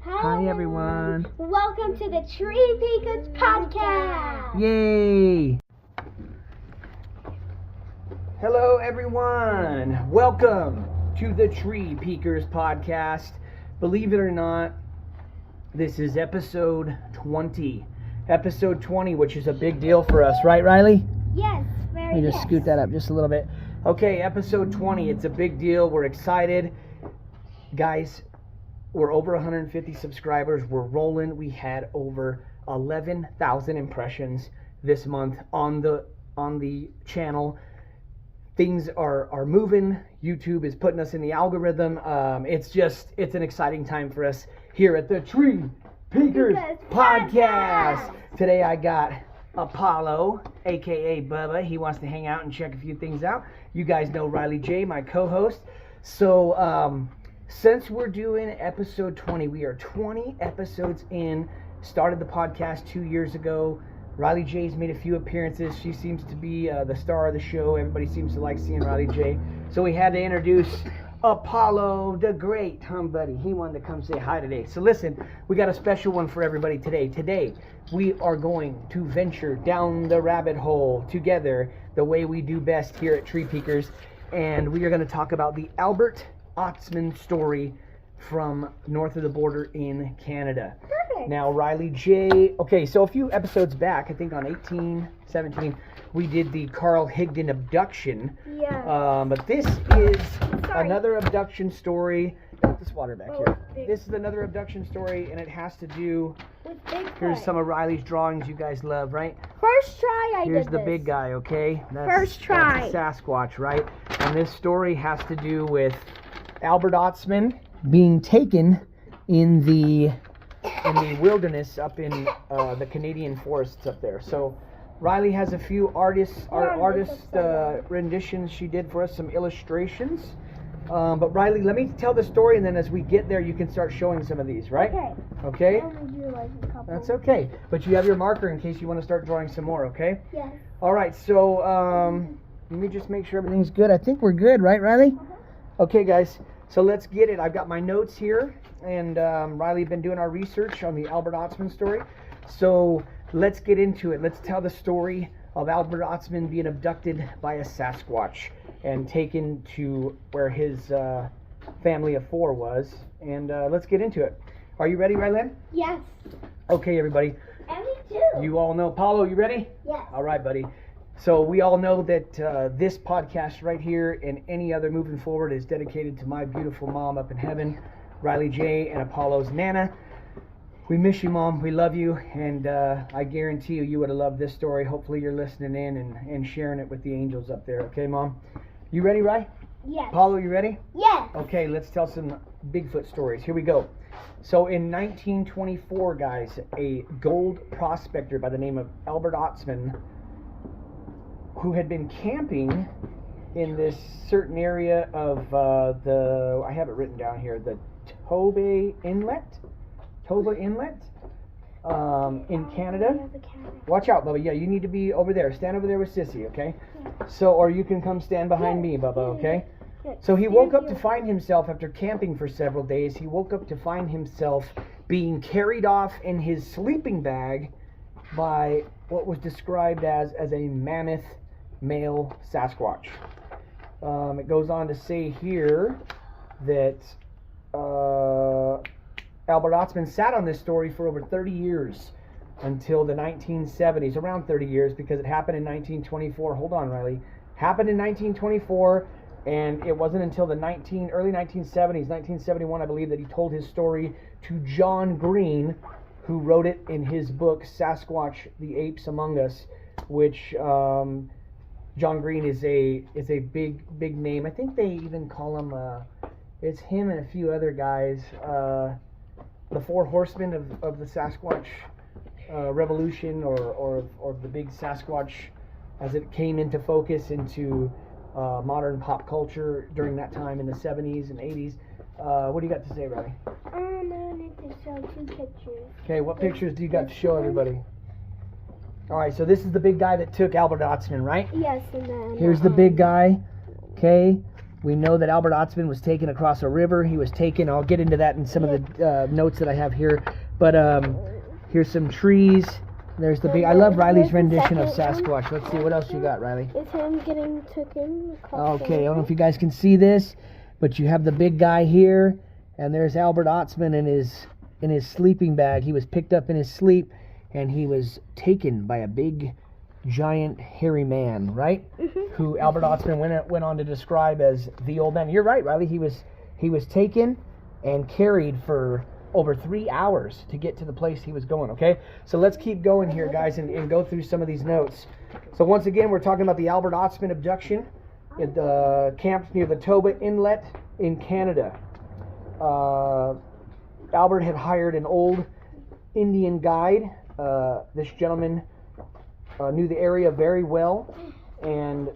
Hi everyone. Welcome to the Tree Peekers podcast. Yay! Hello everyone. Welcome to the Tree Peekers podcast. Believe it or not, this is episode 20. Episode 20, which is a big deal for us, right, Riley? Yes, very Let me just scoot that up just a little bit. Okay, episode 20. It's a big deal. We're excited. Guys, we're over 150 subscribers. We're rolling. We had over 11,000 impressions this month on the channel. Things are moving. YouTube is putting us in the algorithm. It's an exciting time for us here at the Tree Peekers podcast. Today I got Apollo, aka Bubba. He wants to hang out and check a few things out. You guys know Riley J, my co-host. So since we're doing episode 20, we are 20 episodes in. Started the podcast 2 years ago. Riley J's made a few appearances. She seems to be the star of the show. Everybody seems to like seeing Riley J. So we had to introduce Apollo the Great. Buddy, he wanted to come say hi today. So listen, we got a special one for everybody today. Today, we are going to venture down the rabbit hole together the way we do best here at Tree Peekers. And we are going to talk about the Ostman story from north of the border in Canada. Perfect. Now, Riley J. Okay, so a few episodes back, I think on 18, 17, we did the Carl Higdon abduction. Yeah. But this is another abduction story. Got this water back here. This is another abduction story, and it has to do With Bigfoot. Here's some of Riley's drawings you guys love, right? First try I Here's did the this. big guy, okay? First try. That's a Sasquatch, right? And this story has to do with Albert Ostman being taken in the wilderness up in the Canadian forests up there. So Riley has a few artist renditions she did for us, some illustrations. But Riley, let me tell the story, and then as we get there, you can start showing some of these, right? Okay. Okay? I only drew like a couple. That's okay. But you have your marker in case you want to start drawing some more, okay? Yes. All right, so let me just make sure everything's good. I think we're good, right, Riley? Okay, guys. So let's get it. I've got my notes here, and Riley been doing our research on the Albert Ostman story. So let's get into it. Let's tell the story of Albert Ostman being abducted by a Sasquatch and taken to where his family of four was. And let's get into it. Are you ready, Riley? Yes. Okay, everybody. And me too. You all know. Paulo, you ready? Yes. All right, buddy. So we all know that this podcast right here and any other moving forward is dedicated to my beautiful mom up in heaven, Riley J. and Apollo's Nana. We miss you, Mom. We love you. And I guarantee you would have loved this story. Hopefully you're listening in and sharing it with the angels up there. Okay, Mom? You ready, Ry? Yes. Apollo, you ready? Yes. Okay, let's tell some Bigfoot stories. Here we go. So in 1924, guys, a gold prospector by the name of Albert Ostman, who had been camping in this certain area of I have it written down here, the Toba Inlet in Canada. Watch out, Bubba. Yeah, you need to be over there. Stand over there with Sissy, okay? So, or you can come stand behind me, Bubba, okay? So he woke up to find himself, after camping for several days, he woke up to find himself being carried off in his sleeping bag by what was described as a mammoth male Sasquatch. It goes on to say here that Albert Ostman sat on this story for over 30 years until the 1970s, around 30 years, because it happened in 1924. Hold on, Riley. Happened in 1924, and it wasn't until the early 1970s, 1971, I believe, that he told his story to John Green, who wrote it in his book, Sasquatch, the Apes Among Us, which John Green is a big name. I think they even call him, it's him and a few other guys, the four horsemen of the Sasquatch revolution, or the big Sasquatch as it came into focus into modern pop culture during that time in the 70s and 80s. What do you got to say, Riley? I need to show 2 pictures. Okay, what pictures do you got to show everybody? All right, so this is the big guy that took Albert Ostman, right? Yes, and then Here's the big guy, okay? We know that Albert Ostman was taken across a river. He was taken, I'll get into that in some of the notes that I have here. But here's some trees. There's the big, I love Riley's rendition of Sasquatch. Let's see, what else you got, Riley? It's him getting taken. Okay, I don't know if you guys can see this, but you have the big guy here, and there's Albert Ostman in his sleeping bag. He was picked up in his sleep, and he was taken by a big, giant, hairy man, right? Who Albert Ostman went on to describe as the old man. You're right, Riley. He was taken and carried for over 3 hours to get to the place he was going, okay? So let's keep going here, guys, and go through some of these notes. So once again, we're talking about the Albert Ostman abduction at the camp near the Toba Inlet in Canada. Albert had hired an old Indian guide. This gentleman knew the area very well and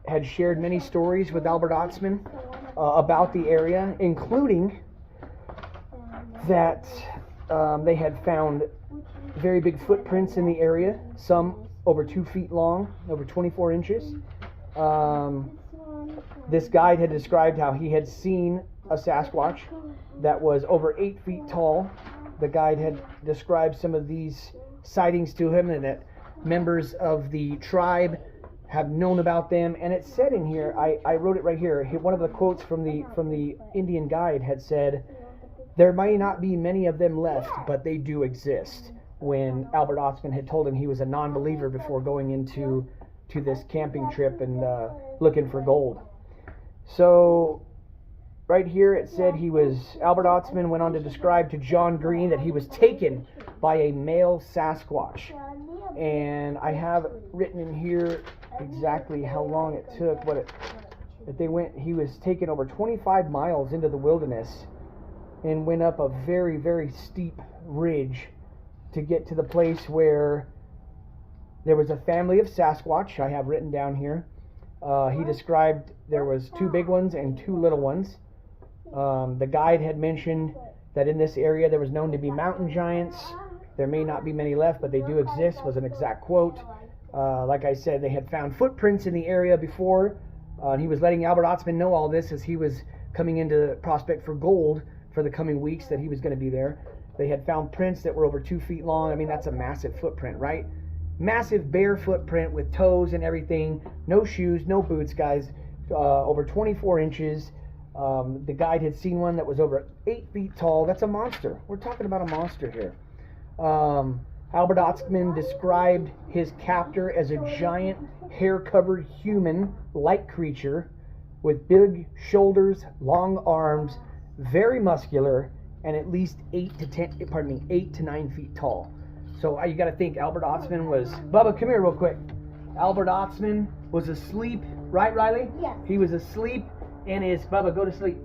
had shared many stories with Albert Ostman about the area, including that they had found very big footprints in the area, some over 2 feet long, over 24 inches. This guide had described how he had seen a Sasquatch that was over 8 feet tall. The guide had described some of these sightings to him, and that members of the tribe have known about them. And it said in here, I wrote it right here, one of the quotes from the Indian guide had said, "There may not be many of them left, but they do exist," when Albert Ostman had told him he was a non-believer before going into this camping trip and looking for gold. So right here it said Albert Ostman went on to describe to John Green that he was taken by a male Sasquatch. And I have written in here exactly how long it took, he was taken over 25 miles into the wilderness and went up a very, very steep ridge to get to the place where there was a family of Sasquatch. I have written down here. He described there was 2 big ones and 2 little ones. The guide had mentioned that in this area there was known to be mountain giants. There may not be many left, but they do exist, was an exact quote. Like I said, they had found footprints in the area before. He was letting Albert Ostman know all this as he was coming into prospect for gold for the coming weeks that he was going to be there. They had found prints that were over 2 feet long. I mean, that's a massive footprint, right? Massive bare footprint with toes and everything. No shoes, no boots, guys. Over 24 inches. The guide had seen one that was over 8 feet tall. That's a monster. We're talking about a monster here. Albert Ostman described his captor as a giant, hair-covered human-like creature with big shoulders, long arms, very muscular, and at least 8 to 9 feet tall. So you got to think Albert Ostman was... Bubba, come here real quick. Albert Ostman was asleep, right, Riley? Yes. He was asleep in his... Bubba, go to sleep.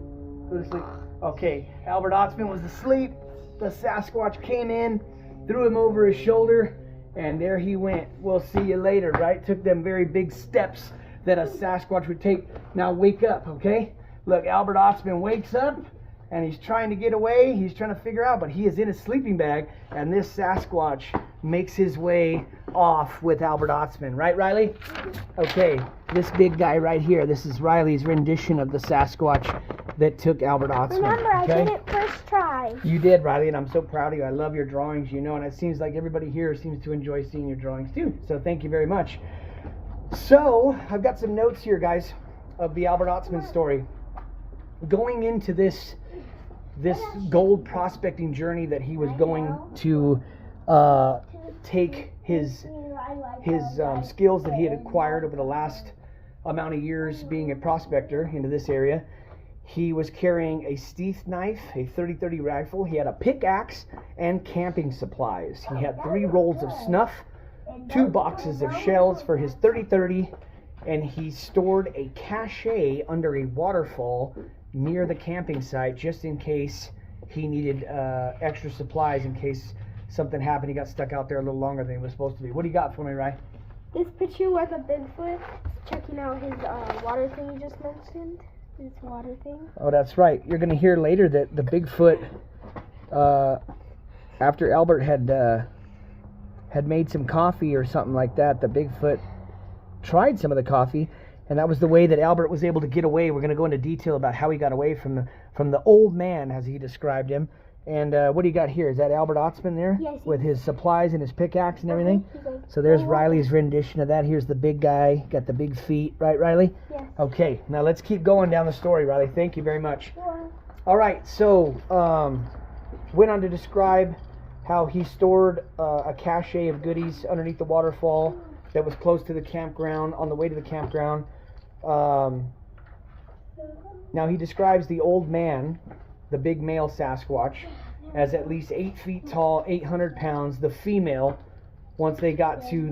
Go to sleep. Okay, Albert Ostman was asleep. The Sasquatch came in, threw him over his shoulder, and there he went. We'll see you later, right? Took them very big steps that a Sasquatch would take. Now wake up, okay? Look, Albert Ostman wakes up, and he's trying to get away. He's trying to figure out, but he is in a sleeping bag, and this Sasquatch makes his way off with Albert Ostman. Right, Riley? Okay, this big guy right here, this is Riley's rendition of the Sasquatch that took Albert Ostman. Remember, I okay? did it first try. You did, Riley, and I'm so proud of you. I love your drawings, you know, and it seems like everybody here seems to enjoy seeing your drawings too. So thank you very much. So, I've got some notes here, guys, of the Albert Ostman story. Going into this gold prospecting journey that he was going to take his skills that he had acquired over the last amount of years being a prospector into this area. He was carrying a Steve knife, a 30-30 rifle. He had a pickaxe and camping supplies. He had 3 rolls of snuff, 2 boxes of shells for his 30-30, and he stored a cache under a waterfall near the camping site just in case he needed extra supplies in case something happened. He got stuck out there a little longer than he was supposed to be. What do you got for me, Ry? This picture was a Bigfoot checking out his water thing you just mentioned. This water thing. Oh, that's right. You're going to hear later that the Bigfoot, after Albert had made some coffee or something like that, the Bigfoot tried some of the coffee And that was the way that Albert was able to get away. We're going to go into detail about how he got away from the old man, as he described him. And what do you got here? Is that Albert Ostman there? Yes. With his supplies and his pickaxe and everything? Okay. So there's Riley's rendition of that. Here's the big guy. Got the big feet. Right, Riley? Yes. Okay. Now let's keep going down the story, Riley. Thank you very much. Sure. All right. So went on to describe how he stored a cache of goodies underneath the waterfall that was close to the campground, on the way to the campground. Now he describes the old man, the big male Sasquatch, as at least 8 feet tall, 800 pounds. The female, once they got to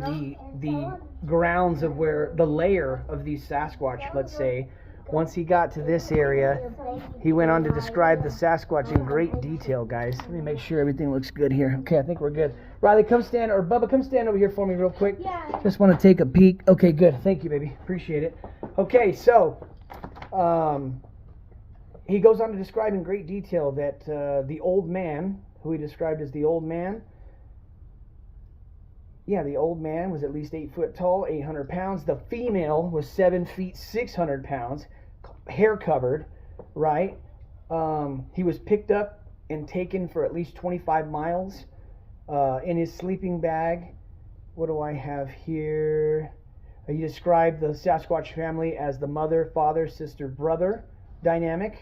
the grounds of where the lair of these Sasquatch, let's say, once he got to this area, he went on to describe the Sasquatch in great detail, guys. Let me make sure everything looks good here. Okay, I think we're good. Riley, come stand, or Bubba, come stand over here for me real quick. Yeah. Just want to take a peek. Okay, good. Thank you, baby. Appreciate it. Okay, so he goes on to describe in great detail that the old man, who he described as the old man, the old man was at least 8 foot tall, 800 pounds. The female was 7 feet, 600 pounds, hair covered, right? He was picked up and taken for at least 25 miles in his sleeping bag. What do I have here? He described the Sasquatch family as the mother, father, sister, brother dynamic.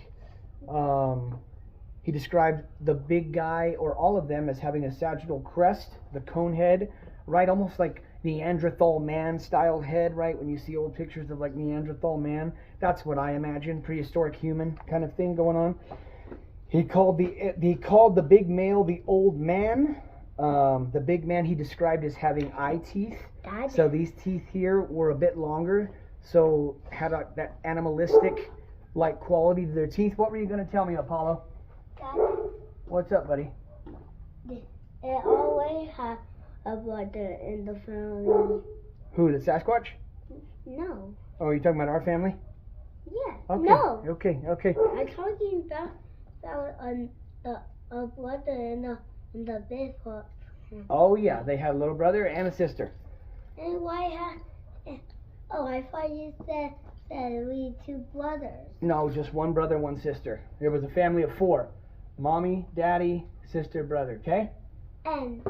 He described the big guy, or all of them, as having a sagittal crest, the cone head, right, almost like Neanderthal man style head, right? When you see old pictures of like Neanderthal man, that's what I imagine, prehistoric human kind of thing going on. He called the big male the old man. The big man he described as having eye teeth. Dad? So these teeth here were a bit longer, so had that animalistic like quality to their teeth. What were you going to tell me, Apollo? Dad, What's up, buddy? they always have a brother in the family. Who, the Sasquatch? No. Oh, are you talking about our family? Yeah. Okay. No. Okay. I'm talking about a brother in the Bigfoot. Oh yeah, they had a little brother and a sister. And why I thought you said we 2 brothers. No, just one brother, one sister. There was a family of 4. Mommy, daddy, sister, brother, okay? And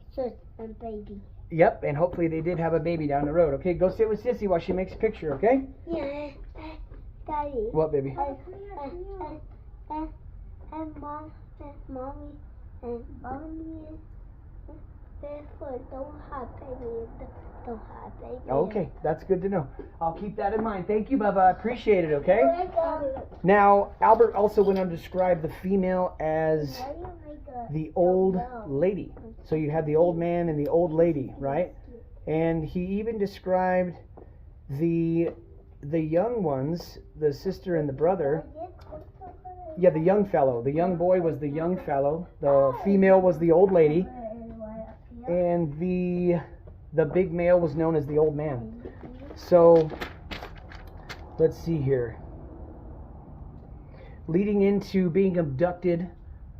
sister and baby. Yep, and hopefully they did have a baby down the road. Okay, go sit with Sissy while she makes a picture, okay? Yeah, Daddy. What, baby? And mommy and Bigfoot don't have baby. Okay, that's good to know. I'll keep that in mind. Thank you, Bubba. I appreciate it, okay? Now, Albert also went on to describe the female as the old lady. So you had the old man and the old lady, right? And he even described the young ones, the sister and the brother. Yeah, the young fellow. The young boy was the young fellow. The female was the old lady. And the big male was known as the old man. So, let's see here. Leading into being abducted,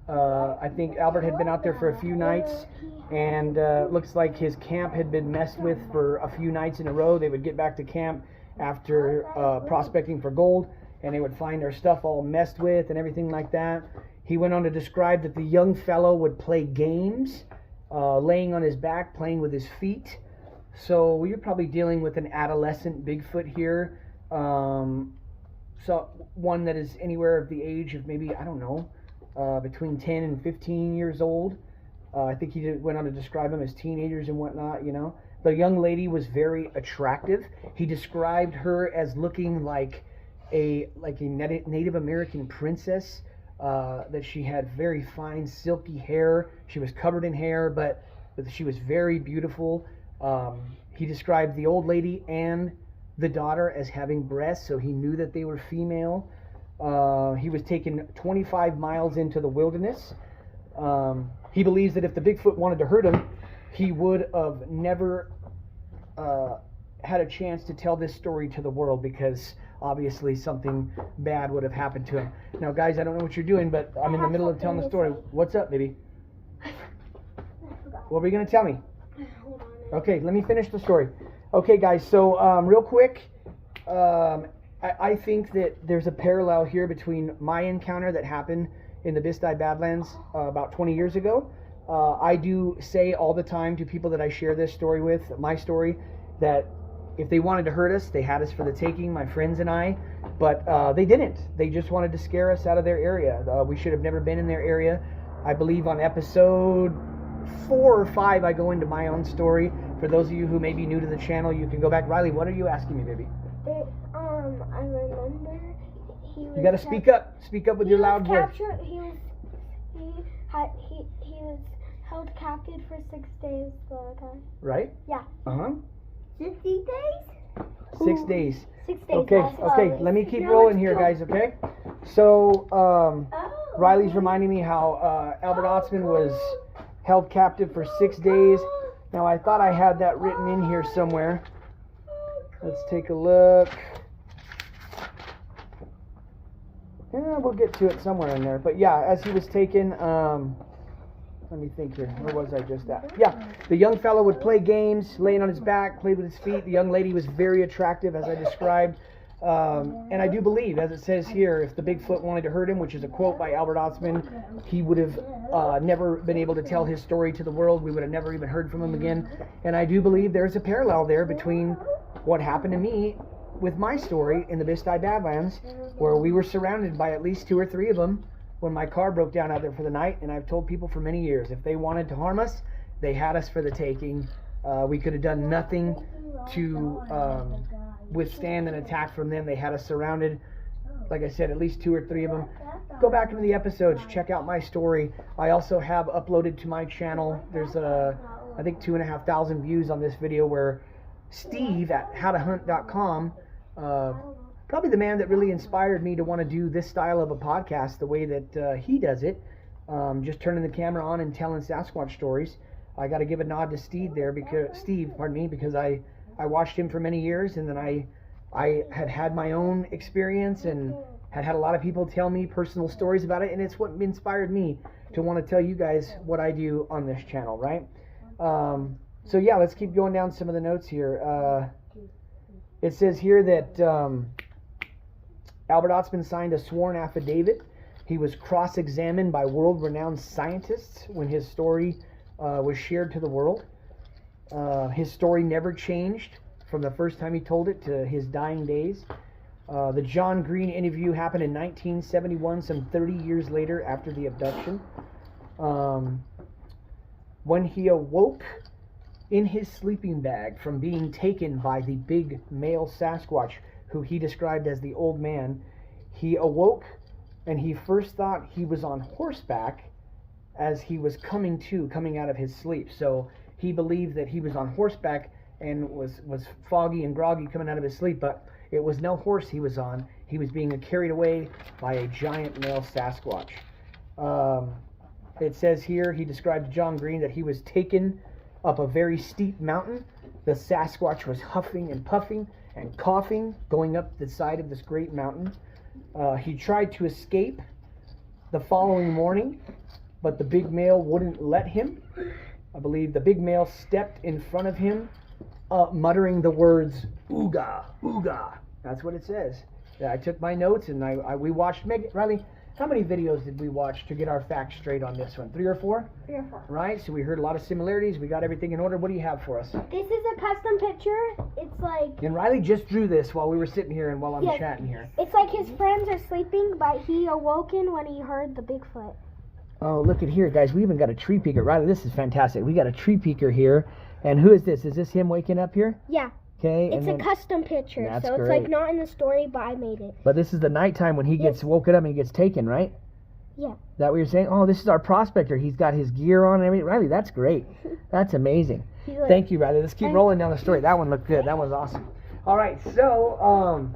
I think Albert had been out there for a few nights, and looks like his camp had been messed with for a few nights in a row. They would get back to camp after prospecting for gold, and they would find their stuff all messed with and everything like that. He went on to describe that the young fellow would play games, laying on his back, playing with his feet. So you're probably dealing with an adolescent Bigfoot here. So one that is anywhere of the age of maybe, I don't know, between 10 and 15 years old. I think he went on to describe them as teenagers and whatnot, you know. The young lady was very attractive. He described her as looking like a Native American princess, that she had very fine silky hair. She was covered in hair, but she was very beautiful. He described the old lady and the daughter as having breasts, so he knew that they were female. He was taken 25 miles into the wilderness. He believes that if the Bigfoot wanted to hurt him, he would have never had a chance to tell this story to the world, because obviously something bad would have happened to him. Now, guys, I don't know what you're doing, but I'm in the middle of telling the story. What's up, baby? What were you going to tell me? Okay, let me finish the story. Okay, guys, so real quick, I think that there's a parallel here between my encounter that happened in the Bisti Badlands about 20 years ago. I do say all the time to people that I share this story with, my story, that if they wanted to hurt us, they had us for the taking, my friends and I, but they didn't. They just wanted to scare us out of their area. We should have never been in their area. I believe on episode 4 or 5, I go into my own story. For those of you who may be new to the channel, you can go back. Riley, what are you asking me, baby? I remember he was... You got to speak up. Speak up with your loud voice. He was held captive for 6 days. Right? Yeah. 60 days? 6 days. 6 days. Okay, okay. Let me keep rolling here, guys, okay? So, Riley's reminding me how Albert Ostman was held captive for 6 days. Now, I thought I had that written in here somewhere. Let's take a look. Yeah, we'll get to it somewhere in there. But yeah, as he was taken, let me think here. Where was I just at? Yeah, the young fellow would play games, laying on his back, played with his feet. The young lady was very attractive, as I described. And I do believe, as it says here, if the Bigfoot wanted to hurt him, which is a quote by Albert Ostman, he would have never been able to tell his story to the world. We would have never even heard from him again. And I do believe there's a parallel there between what happened to me with my story in the Bisti Badlands, where we were surrounded by at least 2 or 3 of them when my car broke down out there for the night. And I've told people for many years, if they wanted to harm us, they had us for the taking. We could have done nothing to withstand an attack from them. They had us surrounded. Like I said, at least 2 or 3 of them. Go back into the episodes, check out my story. I also have uploaded to my channel. There's I think 2,500 views on this video where Steve at howtohunt.com, probably the man that really inspired me to want to do this style of a podcast the way that he does it, just turning the camera on and telling Sasquatch stories. I got to give a nod to Steve there, because I watched him for many years, and then I had my own experience and had a lot of people tell me personal stories about it, and it's what inspired me to want to tell you guys what I do on this channel, right? So yeah, let's keep going down some of the notes here. It says here that Albert Ostman signed a sworn affidavit. He was cross-examined by world-renowned scientists when his story was shared to the world. His story never changed from the first time he told it to his dying days. The John Green interview happened in 1971, some 30 years later after the abduction. When he awoke in his sleeping bag from being taken by the big male Sasquatch, who he described as the old man, he awoke and he first thought he was on horseback as he was coming out of his sleep. So he believed that he was on horseback and was foggy and groggy coming out of his sleep, but it was no horse he was on. He was being carried away by a giant male Sasquatch. It says here, he described to John Green that he was taken up a very steep mountain. The Sasquatch was huffing and puffing and coughing, going up the side of this great mountain. He tried to escape the following morning, but the big male wouldn't let him. I believe the big male stepped in front of him, muttering the words, "Ooga, ooga." That's what it says. Yeah, I took my notes and we watched. Riley, how many videos did we watch to get our facts straight on this one? 3 or 4? 3 or 4. Right, so we heard a lot of similarities. We got everything in order. What do you have for us? This is a custom picture. It's like... And Riley just drew this while we were sitting here and while I'm chatting here. It's like his friends are sleeping, but he awoken when he heard the Bigfoot. Oh, look at here, guys. We even got a tree peeker. Riley, this is fantastic. We got a tree peeker here. And who is this? Is this him waking up here? Yeah. Okay. It's a custom picture, That's so it's great. like not in the story, but I made it. But this is the nighttime when he gets woken up and he gets taken, right? Yeah. Is that what you're saying? Oh, this is our prospector. He's got his gear on and everything. Riley, that's great. That's amazing. Like, Thank you, Riley. Let's keep rolling down the story. That one looked good. That was awesome. All right, so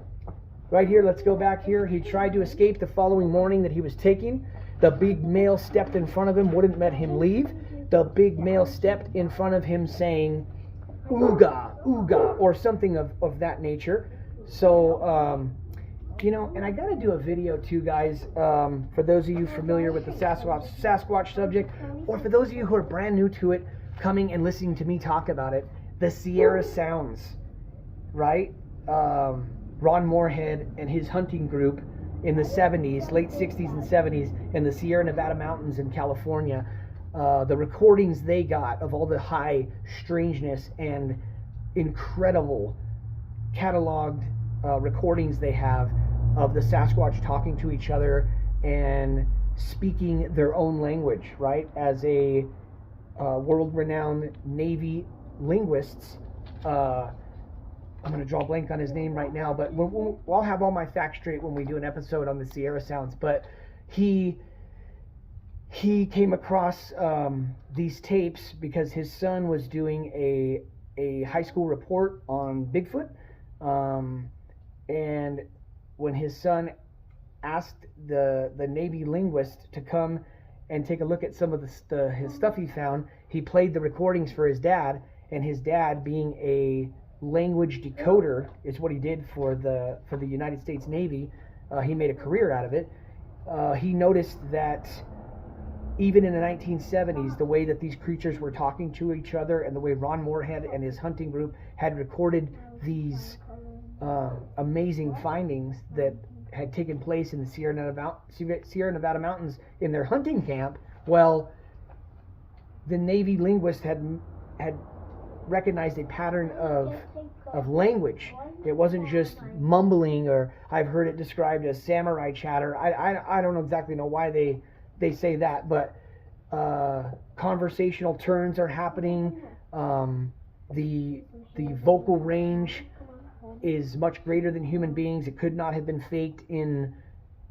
right here, let's go back here. He tried to escape the following morning that he was taking. The big male stepped in front of him, wouldn't let him leave. The big male stepped in front of him saying, "Ooga, ooga," or something of that nature. So, you know, and I got to do a video too, guys, for those of you familiar with the Sasquatch subject, or for those of you who are brand new to it, coming and listening to me talk about it, the Sierra Sounds. right? Ron Moorhead and his hunting group in the 70s, late 60s and 70s, in the Sierra Nevada mountains in California. The recordings they got of all the high strangeness and incredible cataloged recordings they have of the Sasquatch talking to each other and speaking their own language, right? As a world-renowned Navy linguists, I'm going to draw a blank on his name right now, but I'll have all my facts straight when we do an episode on the Sierra Sounds. But he came across these tapes because his son was doing a high school report on Bigfoot, and when his son asked the Navy linguist to come and take a look at some of his stuff he found, he played the recordings for his dad, and his dad, being a language decoder, is what he did for the United States Navy. He made a career out of it. He noticed that even in the 1970s, the way that these creatures were talking to each other and the way Ron Moorhead and his hunting group had recorded these amazing findings that had taken place in the Sierra Nevada mountains in their hunting camp, well, the Navy linguist had recognized a pattern of language. It wasn't just mumbling, or I've heard it described as samurai chatter. I don't exactly know why they say that, but conversational turns are happening. The vocal range is much greater than human beings. It could not have been faked in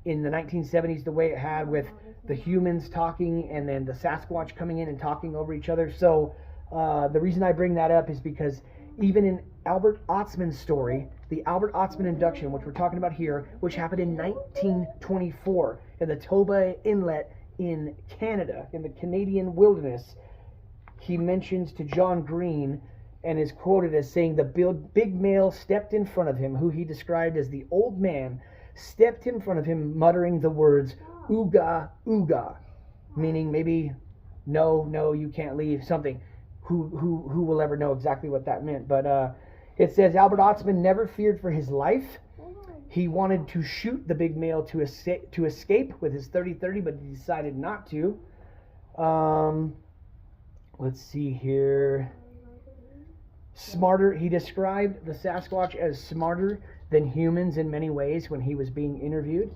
the 1970s the way it had, with the humans talking and then the Sasquatch coming in and talking over each other. So the reason I bring that up is because even in Albert Ostman's story, the Albert Ostman abduction, which we're talking about here, which happened in 1924 in the Toba Inlet in Canada, in the Canadian wilderness, he mentions to John Green and is quoted as saying the big male stepped in front of him, who he described as the old man, stepped in front of him muttering the words "Ooga, ooga," meaning maybe no, you can't leave, something. Who will ever know exactly what that meant? But it says Albert Ostman never feared for his life. He wanted to shoot the big male to escape with his .30-30, but he decided not to. Let's see here. Smarter. He described the Sasquatch as smarter than humans in many ways when he was being interviewed.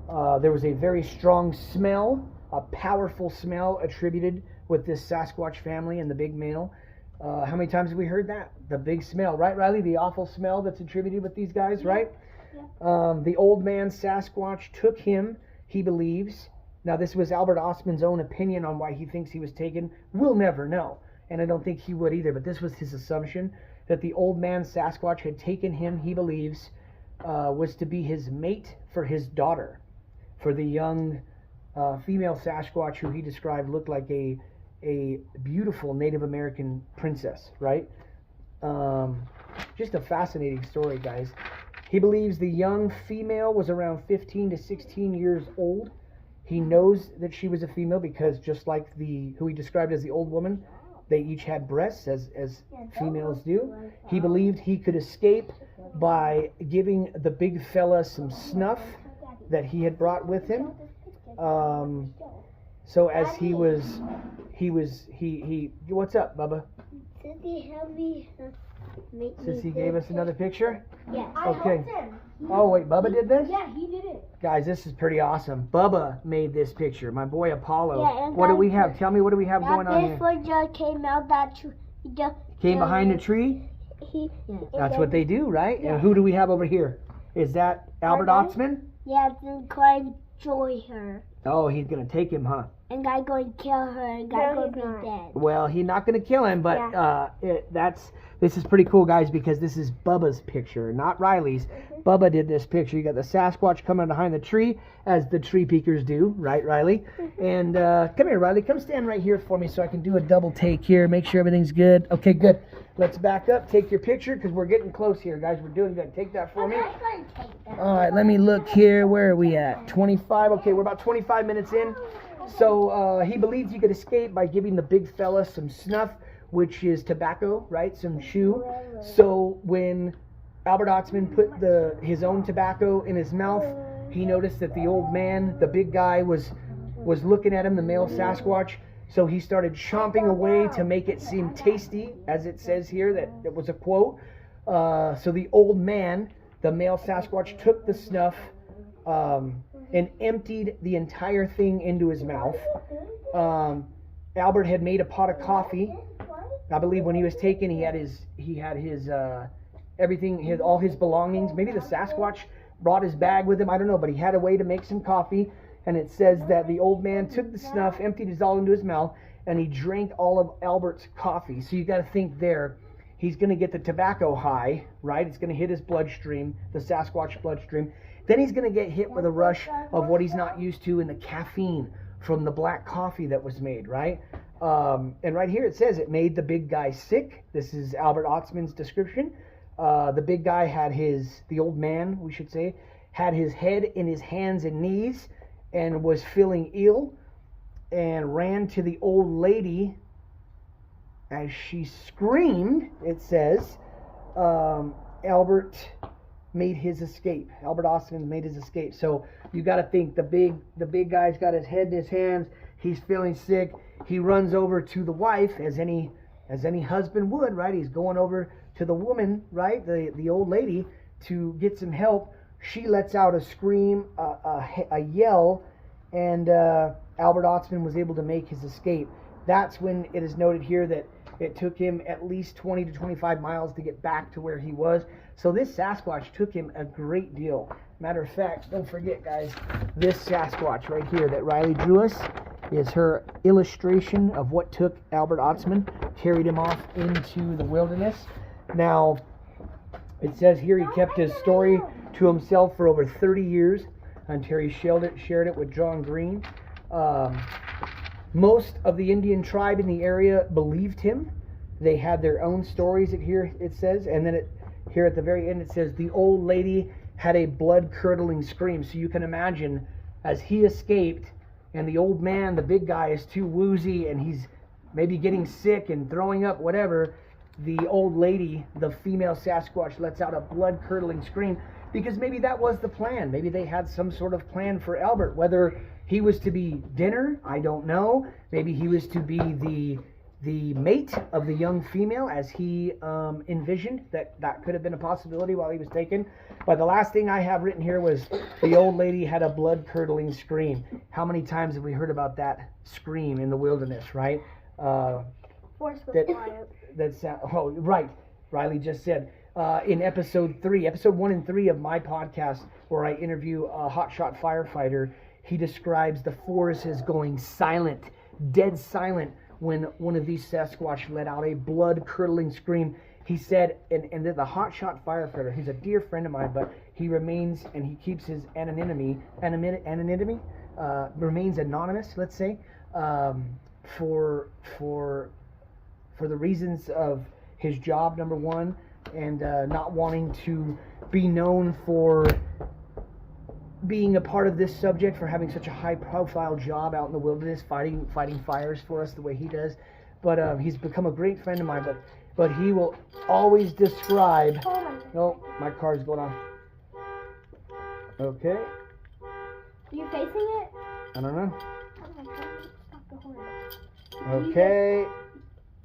There was a very strong smell, a powerful smell attributed with this Sasquatch family and the big male. How many times have we heard that? The big smell, right, Riley? The awful smell that's attributed with these guys, yeah. Right? Yeah. The old man Sasquatch took him, he believes. Now, this was Albert Ostman's own opinion on why he thinks he was taken. We'll never know, and I don't think he would either, but this was his assumption, that the old man Sasquatch had taken him, he believes, was to be his mate for his daughter, for the young female Sasquatch, who he described looked like a beautiful Native American princess, right? Just a fascinating story, guys. He believes the young female was around 15 to 16 years old. He knows that she was a female because, just like who he described as the old woman, they each had breasts, as females do. He believed he could escape by giving the big fella some snuff that he had brought with him. So as he what's up, Bubba? Sissy gave us another picture? Yeah. Okay. Oh, wait, Bubba did this? Yeah, he did it. Guys, this is pretty awesome. Bubba made this picture. My boy Apollo. Yeah, what do we have? Tell me, what do we have going on here? Bigfoot just came out that tree. Came behind the tree? That's what they do, right? Yeah. And who do we have over here? Is that Albert Ostman? Yeah, then going to enjoy her. Oh, he's going to take him, huh? And guy going to kill her, and guy going to be dead. Well, he's not going to kill him, but yeah. This is pretty cool, guys, because this is Bubba's picture, not Riley's. Bubba did this picture. You got the Sasquatch coming behind the tree, as the tree peekers do, right, Riley? And come here, Riley. Come stand right here for me so I can do a double take here, make sure everything's good. Okay, good. Let's back up, take your picture, because we're getting close here, guys. We're doing good. Take that for me. All right, let me look here. Where are we at? 25. Okay, we're about 25 minutes in. So he believes he could escape by giving the big fella some snuff, which is tobacco, right? Some chew. So when Albert Ostman put his own tobacco in his mouth. He noticed that the old man, the big guy, was looking at him, the male Sasquatch. So he started chomping away to make it seem tasty, as it says here. That was a quote. So the old man, the male Sasquatch, took the snuff and emptied the entire thing into his mouth. Albert had made a pot of coffee. I believe when he was taken, he had his everything, all his belongings. Maybe the Sasquatch brought his bag with him. I don't know, but he had a way to make some coffee. And it says that the old man took the snuff, emptied it all into his mouth, and he drank all of Albert's coffee. So you got to think there, he's going to get the tobacco high, right? It's going to hit his bloodstream, the Sasquatch bloodstream. Then he's going to get hit with a rush of what he's not used to in the caffeine from the black coffee that was made, right? And right here it says it made the big guy sick. This is Albert Ostman's description. The big guy had the old man, we should say, had his head in his hands and knees and was feeling ill and ran to the old lady as she screamed. It says Albert made his escape. Albert Ostman made his escape. So you got to think the big guy's got his head in his hands. He's feeling sick. He runs over to the wife, as any husband would, right? He's going over to the woman, right, the old lady, to get some help. She lets out a scream, a yell, and Albert Ostman was able to make his escape. That's when it is noted here that it took him at least 20 to 25 miles to get back to where he was. So this Sasquatch took him a great deal. Matter of fact, don't forget, guys, this Sasquatch right here that Riley drew us is her illustration of what took Albert Ostman, carried him off into the wilderness. Now, it says here he kept his story to himself for over 30 years until he shared it with John Green. Most of the Indian tribe in the area believed him. They had their own stories. It says, and then here at the very end it says the old lady had a blood-curdling scream. So you can imagine, as he escaped, and the old man, the big guy, is too woozy, and he's maybe getting sick and throwing up, whatever. The old lady, the female Sasquatch, lets out a blood-curdling scream, because maybe that was the plan. Maybe they had some sort of plan for Albert. Whether he was to be dinner, I don't know. Maybe he was to be the mate of the young female, as he envisioned. That could have been a possibility while he was taken. But the last thing I have written here was the old lady had a blood-curdling scream. How many times have we heard about that scream in the wilderness, right? Right. Riley just said in episode 1 and 3 of my podcast, where I interview a hotshot firefighter, he describes the forest as going silent, dead silent, when one of these Sasquatch let out a blood-curdling scream. He said, and the hotshot firefighter, he's a dear friend of mine, but he remains, and he keeps his anonymity, remains anonymous, let's say, for the reasons of his job, number one, and not wanting to be known for being a part of this subject, for having such a high-profile job out in the wilderness, fighting fires for us the way he does. But he's become a great friend of mine. But he will always describe. Oh, my car's going on. Okay. Are you facing it? I don't know. Stop the horn. Okay.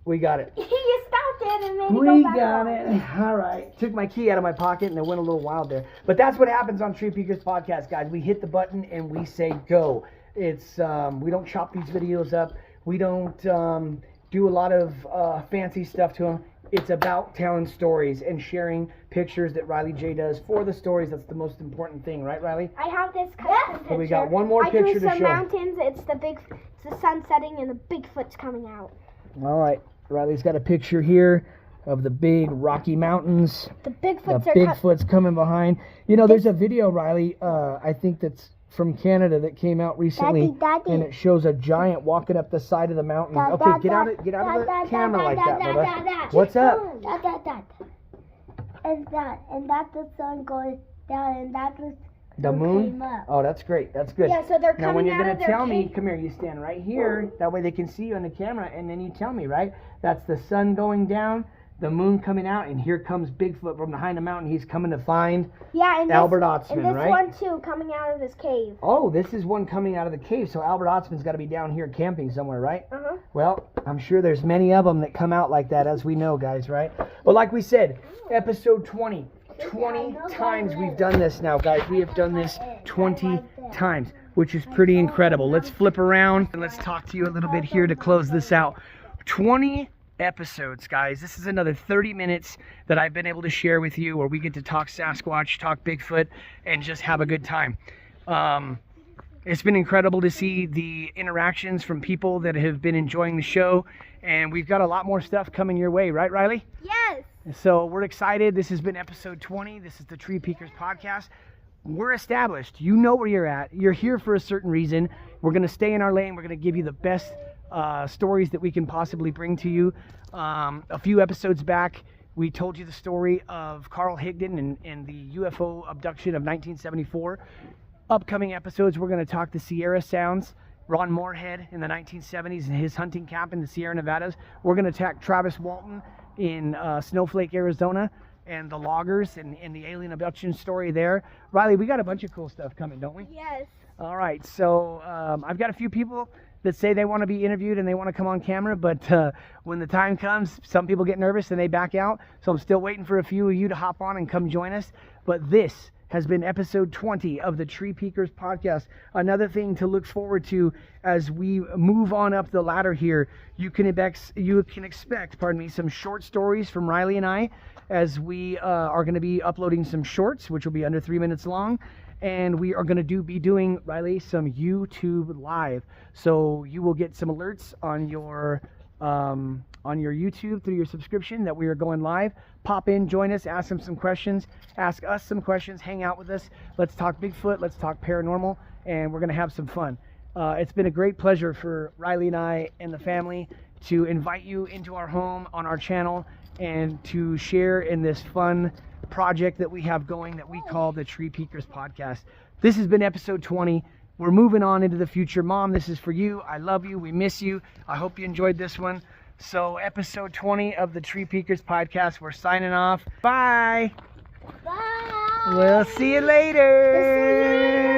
We got it. You stopped it and made it We go back got on. it. All right. Took my key out of my pocket and it went a little wild there. But that's what happens on Tree Peekers Podcast, guys. We hit the button and we say go. It's we don't chop these videos up. We don't do a lot of fancy stuff to them. It's about telling stories and sharing pictures that Riley J does for the stories. That's the most important thing, right, Riley? I have this custom picture. So we got one more picture to show. I drew some mountains. It's the sun setting and the Bigfoot's coming out. All right. Riley's got a picture here of the big Rocky Mountains. The Bigfoot's Bigfoot's coming behind. You know, there's a video, Riley, I think that's from Canada that came out recently, Daddy. and it shows a giant walking up the side of the mountain. Okay, get out of the camera like that, brother. What's up? And that's the sun going down, and that's the moon? Oh, that's great. That's good. Yeah, so they're coming now, when you're out going of to their tell me, cave. come here, you stand right here. That way they can see you on the camera, and then you tell me, right? That's the sun going down. the moon coming out, and here comes Bigfoot from behind the mountain. He's coming to find and Albert Ostman, and this right? one too, coming out of his cave. Oh, this is one coming out of the cave. So Albert Ostman's got to be down here camping somewhere, right? Uh-huh. Well, I'm sure there's many of them that come out like that, as we know, guys, right? But like we said, episode 20. 20 times we've done this now, guys. We have done this 20 times, which is pretty incredible. Let's flip around and let's talk to you a little bit here to close this out. 20 episodes, guys. This is another 30 minutes that I've been able to share with you where we get to talk Sasquatch, talk Bigfoot, and just have a good time. It's been incredible to see the interactions from people that have been enjoying the show, and we've got a lot more stuff coming your way, right, Riley? Yes. So we're excited. This has been episode 20. This is the Tree Peakers podcast. We're established. You know where you're at. You're here for a certain reason. We're going to stay in our lane. We're going to give you the best stories that we can possibly bring to you. A few episodes back, we told you the story of Carl Higdon and the UFO abduction of 1974. Upcoming episodes, we're going to talk the Sierra Sounds, Ron Moorhead in the 1970s and his hunting camp in the Sierra Nevadas. We're going to attack Travis Walton in Snowflake, Arizona, and the loggers and the alien abduction story there. Riley, we got a bunch of cool stuff coming, don't we? Yes. All right, so I've got a few people that say they want to be interviewed and they want to come on camera, but when the time comes, some people get nervous and they back out. So I'm still waiting for a few of you to hop on and come join us. But this has been episode 20 of the Tree Peakers podcast. Another thing to look forward to as we move on up the ladder here. You can expect, some short stories from Riley and I, as we are going to be uploading some shorts, which will be under 3 minutes long. And we are going to be doing, Riley, some YouTube live. So you will get some alerts on your YouTube through your subscription that we are going live. Pop in, join us, ask them some questions, ask us some questions, hang out with us. Let's talk Bigfoot, let's talk paranormal, and we're going to have some fun. It's been a great pleasure for Riley and I and the family to invite you into our home on our channel and to share in this fun project that we have going that we call the Tree Peakers podcast. This has been episode 20. We're moving on into the future. Mom, this is for you. I love you. We miss you. I hope you enjoyed this one. So episode 20 of the Tree Peakers podcast. We're signing off. Bye. Bye. We'll see you later.